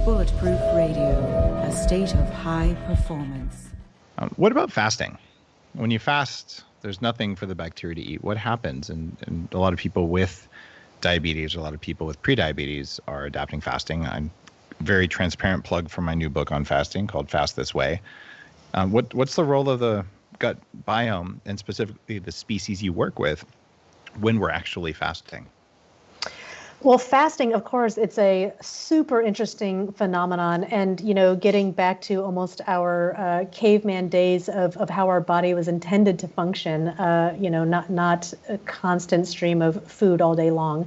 Bulletproof Radio, a state of high performance. What about fasting? When you fast, there's nothing for the bacteria to eat. What happens? And a lot of people with diabetes, or a lot of people with prediabetes are adapting fasting. I'm very transparent plug for my new book on fasting called Fast This Way. What's the role of the gut biome, and specifically the species you work with, when we're actually fasting? Well, fasting, of course, it's a super interesting phenomenon. And, getting back to almost our caveman days of how our body was intended to function, not a constant stream of food all day long.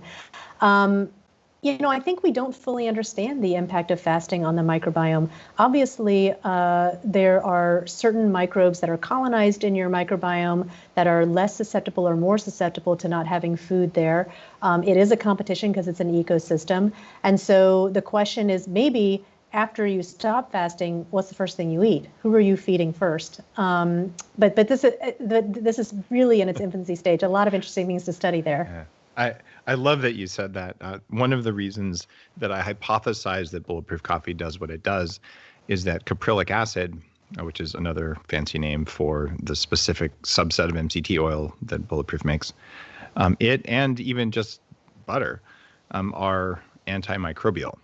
I think we don't fully understand the impact of fasting on the microbiome. Obviously, there are certain microbes that are colonized in your microbiome that are less susceptible or more susceptible to not having food there. It is a competition because it's an ecosystem. And so the question is, maybe after you stop fasting, what's the first thing you eat? Who are you feeding first? But this is really in its infancy stage. A lot of interesting things to study there. Yeah. I love that you said that. One of the reasons that I hypothesize that Bulletproof Coffee does what it does is that caprylic acid, which is another fancy name for the specific subset of MCT oil that Bulletproof makes, it and even just butter are antimicrobial.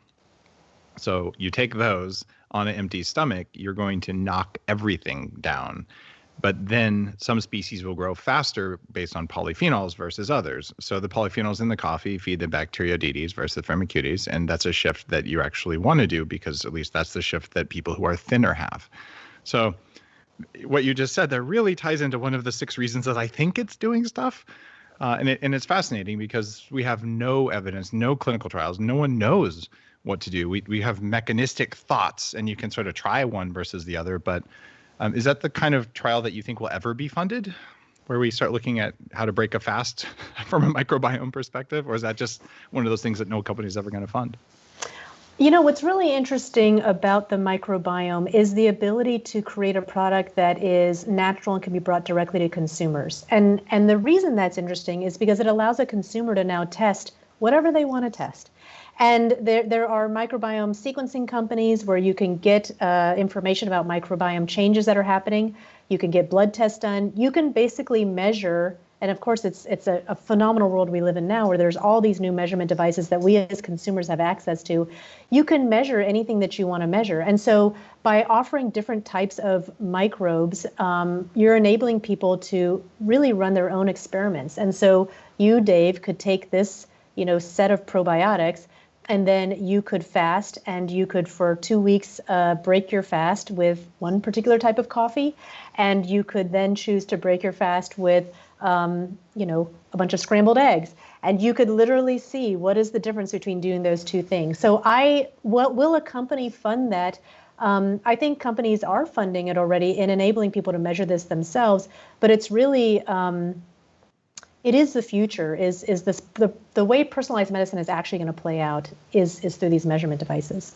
So you take those on an empty stomach, you're going to knock everything down. But then some species will grow faster based on polyphenols versus others. So the polyphenols in the coffee feed the Bacteroidetes versus the Firmicutes, and that's a shift that you actually want to do, because at least that's the shift that people who are thinner have. So what you just said there really ties into one of the 6 reasons that I think it's doing stuff. And it's fascinating because we have no evidence, no clinical trials. No one knows what to do. We have mechanistic thoughts, and you can sort of try one versus the other, but is that the kind of trial that you think will ever be funded, where we start looking at how to break a fast from a microbiome perspective? Or is that just one of those things that no company is ever going to fund? What's really interesting about the microbiome is the ability to create a product that is natural and can be brought directly to consumers. And the reason that's interesting is because it allows a consumer to now test whatever they want to test. And there are microbiome sequencing companies where you can get information about microbiome changes that are happening. You can get blood tests done. You can basically measure, and of course it's a phenomenal world we live in now where there's all these new measurement devices that we as consumers have access to. You can measure anything that you want to measure. And so by offering different types of microbes, you're enabling people to really run their own experiments. And so you, Dave, could take this set of probiotics, and then you could fast, and you could for 2 weeks break your fast with one particular type of coffee, and you could then choose to break your fast with a bunch of scrambled eggs, and you could literally see what is the difference between doing those 2 things. So will a company fund that? I think companies are funding it already in enabling people to measure this themselves, but it's really it is the future. Is this the way personalized medicine is actually going to play out is through these measurement devices.